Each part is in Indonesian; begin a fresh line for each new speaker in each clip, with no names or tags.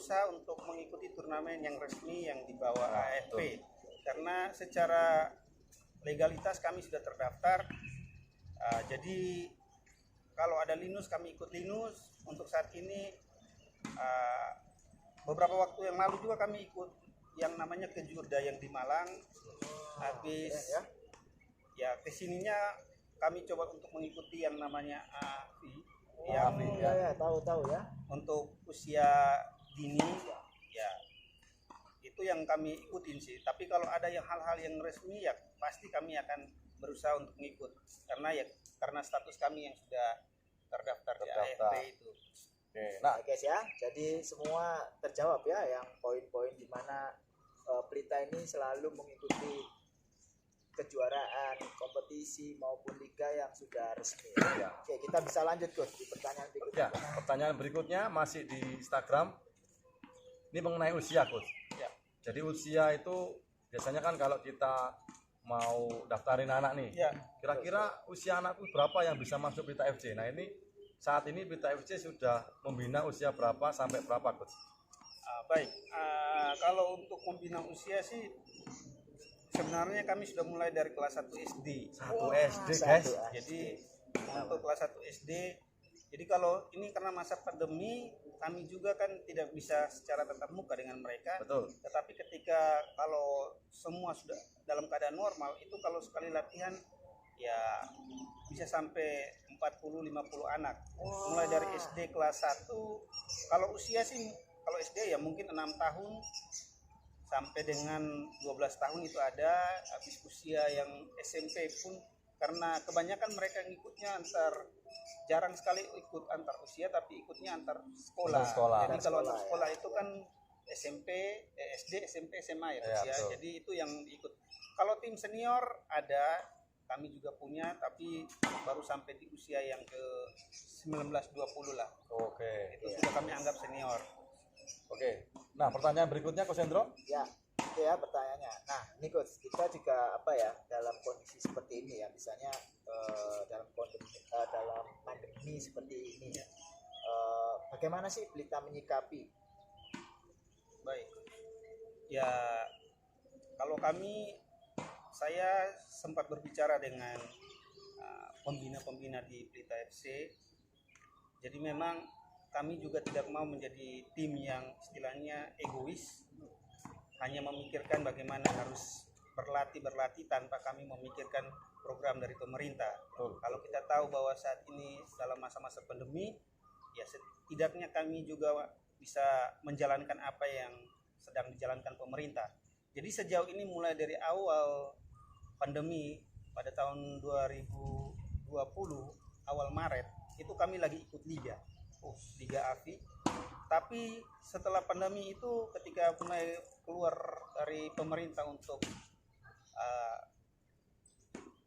berusaha untuk mengikuti turnamen yang resmi yang dibawa AFP. Karena secara legalitas kami sudah terdaftar. Jadi kalau ada Linus kami ikut Linus. Untuk saat ini beberapa waktu yang lalu juga kami ikut yang namanya Kejurda yang di Malang. Habis ya kesininya kami coba untuk mengikuti yang namanya AFI yang
tahu ya.
Untuk usia dini ya itu yang kami ikutin sih. Tapi kalau ada yang hal-hal yang resmi ya pasti kami akan berusaha untuk mengikut karena status kami yang sudah terdaftar di AFP itu.
Oke. Nah guys ya, jadi semua terjawab ya yang poin-poin di mana Pelita ini selalu mengikuti kejuaraan, kompetisi maupun liga yang sudah resmi. Ya. Oke, kita bisa lanjut Gus di pertanyaan berikutnya.
Ya, pertanyaan berikutnya masih di Instagram. Ini mengenai usia, Gus.
Ya.
Jadi usia itu biasanya kan kalau kita mau daftarin anak nih, kira-kira usia anakku berapa yang bisa masuk Pelita FC? Nah ini saat ini Pelita FC sudah membina usia berapa sampai berapa, Gus?
Baik, kalau untuk membina usia sih sebenarnya kami sudah mulai dari kelas 1 SD.
1 SD guys.
Jadi untuk kelas 1 SD, jadi kalau ini karena masa pandemi kami juga kan tidak bisa secara tatap muka dengan mereka.
Betul.
Tetapi ketika kalau semua sudah dalam keadaan normal, itu kalau sekali latihan ya bisa sampai 40-50 anak. Mulai dari SD kelas 1, kalau usia sih kalau SD ya mungkin 6 tahun sampai dengan 12 tahun itu ada. Habis usia yang SMP pun karena kebanyakan mereka ngikutnya jarang sekali ikut antar usia tapi ikutnya antar sekolah. Jadi kalau antar sekolah itu kan SD, SMP, SMA ya. Jadi itu yang ikut. Kalau tim senior ada, kami juga punya tapi baru sampai di usia yang ke 19-20 lah.
Oke.
Itu sudah kami anggap senior.
Oke. Nah, pertanyaan berikutnya Coach Hendro.
Ya, itu ya pertanyaannya. Nah, ini Coach, kita juga dalam kondisi seperti ini ya, misalnya dalam pandemi seperti ini ya. Bagaimana sih Pelita menyikapi?
Baik. Ya, kalau saya sempat berbicara dengan pembina-pembina di Pelita FC. Jadi memang kami juga tidak mau menjadi tim yang istilahnya egois, hanya memikirkan bagaimana harus berlatih tanpa kami memikirkan program dari pemerintah. Kalau kita tahu bahwa saat ini dalam masa-masa pandemi, ya setidaknya kami juga bisa menjalankan apa yang sedang dijalankan pemerintah. Jadi sejauh ini mulai dari awal pandemi pada tahun 2020 awal Maret itu kami lagi ikut Liga AFI. Tapi setelah pandemi itu ketika mulai keluar dari pemerintah untuk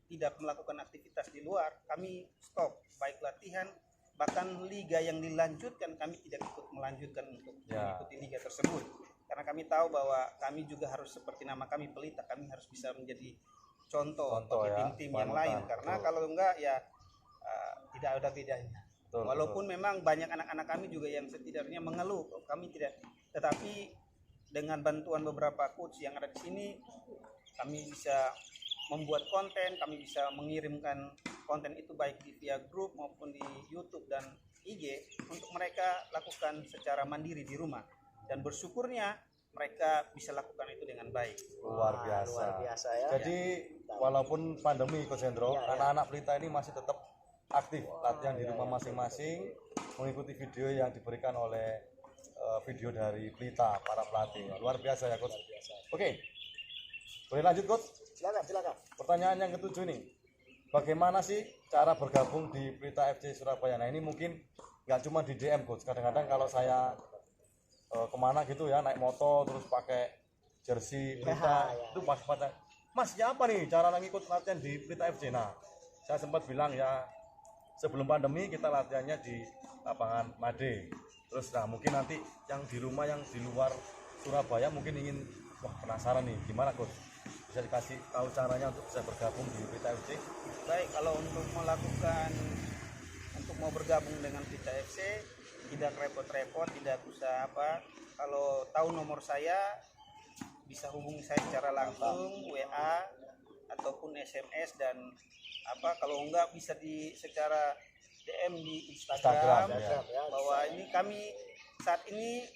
tidak melakukan aktivitas di luar, kami stop baik latihan, bahkan liga yang dilanjutkan kami tidak ikut melanjutkan untuk mengikuti liga tersebut. Karena kami tahu bahwa kami juga harus seperti nama kami Pelita, kami harus bisa menjadi contoh bagi tim-tim yang lain. Karena kalau enggak ya tidak ada bedanya. Walaupun memang banyak anak-anak kami juga yang setidaknya mengeluh, kami tidak. Tetapi dengan bantuan beberapa coach yang ada di sini, kami bisa membuat konten, kami bisa mengirimkan konten itu baik via grup maupun di YouTube dan IG untuk mereka lakukan secara mandiri di rumah. Dan bersyukurnya mereka bisa lakukan itu dengan baik.
Luar biasa ya. Jadi walaupun pandemi Coach Hendro, anak-anak Pelita ini masih tetap aktif latihan di rumah masing-masing, mengikuti video yang diberikan oleh video dari Pelita para pelatih. Luar biasa ya Coach. Oke, boleh lanjut Coach?
Silakan.
Pertanyaan yang ketujuh nih, bagaimana sih cara bergabung di Pelita FC Surabaya? Nah ini mungkin nggak cuma di DM Coach, kadang-kadang kalau saya kemana gitu ya, naik motor terus pakai jersey Pelita, itu pas Mas siapa nih cara ngikut latihan di Pelita FC? Nah saya sempat bilang ya, sebelum pandemi kita latihannya di lapangan Made. Terus nah mungkin nanti yang di rumah yang di luar Surabaya mungkin ingin penasaran nih gimana Coach? Bisa dikasih tahu caranya untuk bisa bergabung di Pelita FC?
Baik, kalau untuk mau bergabung dengan Pelita FC tidak repot-repot, tidak usah apa. Kalau tahu nomor saya bisa hubungi saya secara langsung, WA ataupun SMS, dan apa kalau enggak bisa secara DM di Instagram,
ya,
bahwa ini kami saat ini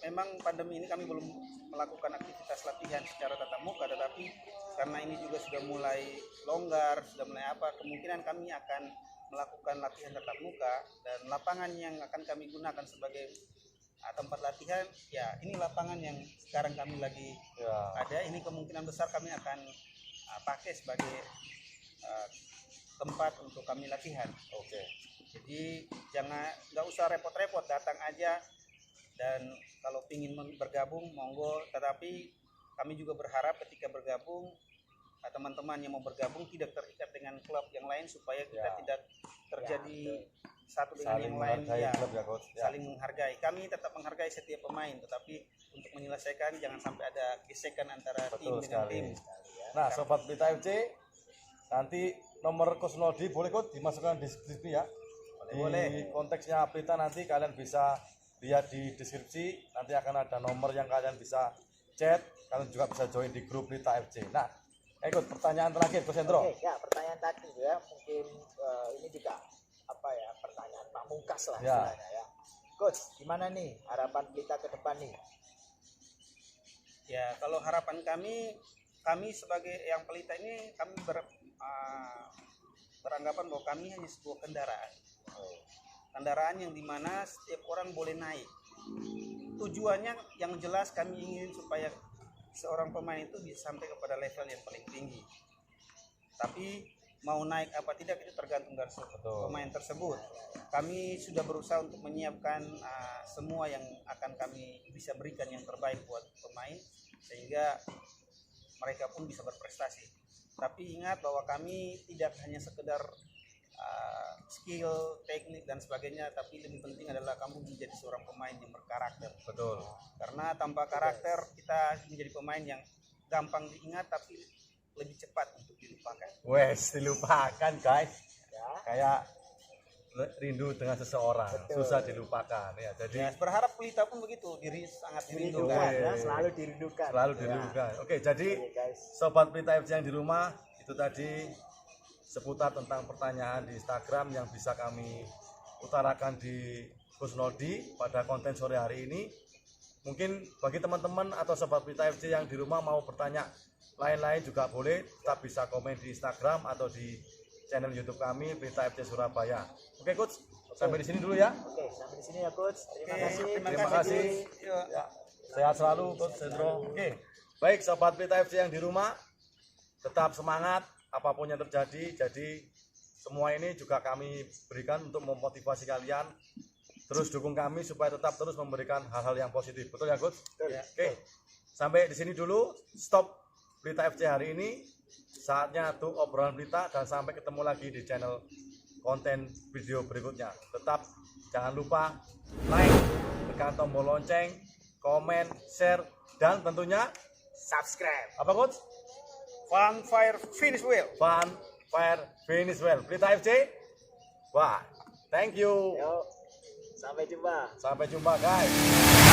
memang pandemi ini kami belum melakukan aktivitas latihan secara tatap muka, tetapi karena ini juga sudah mulai longgar, sudah mulai apa, kemungkinan kami akan melakukan latihan tatap muka, dan lapangan yang akan kami gunakan sebagai tempat latihan, ya ini lapangan yang sekarang kami lagi ada, ini kemungkinan besar kami akan pakai sebagai tempat untuk kami latihan.
Oke.
Jadi nggak usah repot-repot, datang aja, dan kalau ingin bergabung monggo, tetapi kami juga berharap ketika bergabung teman-teman yang mau bergabung tidak terikat dengan klub yang lain, supaya kita tidak terjadi satu dengan
Saling
yang lain,
menghargai klub ya, Coach. Ya.
saling menghargai. Kami tetap menghargai setiap pemain, tetapi untuk menyelesaikan jangan sampai ada gesekan antara tim
Betul
dengan
sekali.
tim.
Nah, Sobat Pelita FC, nanti nomor Coach Noldi boleh Coach dimasukkan di deskripsi ya. Di konteksnya Pelita nanti kalian bisa lihat di deskripsi, nanti akan ada nomor yang kalian bisa chat, kalian juga bisa join di grup Pelita FC. Nah, ikut pertanyaan terakhir Coach Hendro.
Oke, ya pertanyaan tadi ya, mungkin ini juga apa ya, pertanyaan pamungkas lah
Ya.
istilahnya ya. Coach, gimana nih harapan Pelita ke depan nih?
Ya, kalau harapan kami sebagai yang Pelita ini, kami beranggapan bahwa kami hanya sebuah kendaraan yang dimana setiap orang boleh naik. Tujuannya yang jelas kami ingin supaya seorang pemain itu bisa sampai kepada level yang paling tinggi. Tapi mau naik apa tidak itu tergantung dari pemain tersebut. Kami sudah berusaha untuk menyiapkan semua yang akan kami bisa berikan yang terbaik buat pemain, sehingga mereka pun bisa berprestasi. Tapi ingat bahwa kami tidak hanya sekedar skill, teknik dan sebagainya, tapi lebih penting adalah kamu menjadi seorang pemain yang berkarakter.
Betul.
Karena tanpa karakter kita menjadi pemain yang gampang diingat tapi lebih cepat untuk dilupakan.
Wes, dilupakan guys.
Ya.
Kayak rindu dengan seseorang,
Betul.
susah dilupakan ya. Jadi
Ya, berharap Pelita pun begitu, diri sangat
Dirindukan
dirindukan.
ya, selalu dirindukan.
selalu
Ya.
dirindukan. Oke, jadi
Oke, guys.
Sobat Pelita FC yang di rumah, itu tadi seputar tentang pertanyaan di Instagram yang bisa kami utarakan di Coach Noldi pada konten sore hari ini. Mungkin bagi teman-teman atau Sobat Pelita FC yang di rumah mau bertanya lain-lain juga boleh, tetap bisa komen di Instagram atau di channel YouTube kami Pelita FC Surabaya. Oke Coach, sampai di sini dulu ya.
Oke, sampai di sini ya Coach. Terima
Oke,
kasih.
Terima kasih.
Yuk.
Ya, sehat selalu Coach Hendro. Oke, baik Sobat Pelita FC yang di rumah, tetap semangat apapun yang terjadi. Jadi semua ini juga kami berikan untuk memotivasi kalian. Terus dukung kami supaya tetap terus memberikan hal-hal yang positif. Betul ya Coach?
Betul.
Ya.
Oke, sampai di sini dulu. Stop Pelita FC hari ini. Saatnya tuh obrolan Pelita, dan sampai ketemu lagi di channel konten video berikutnya. Tetap jangan lupa like, tekan tombol lonceng, komen, share, dan tentunya
Subscribe.
apa Coach?
Fun, fire, finish well.
Fun, fire, finish well. Pelita FC. Wah, thank you.
Yuk, sampai jumpa.
Sampai jumpa guys.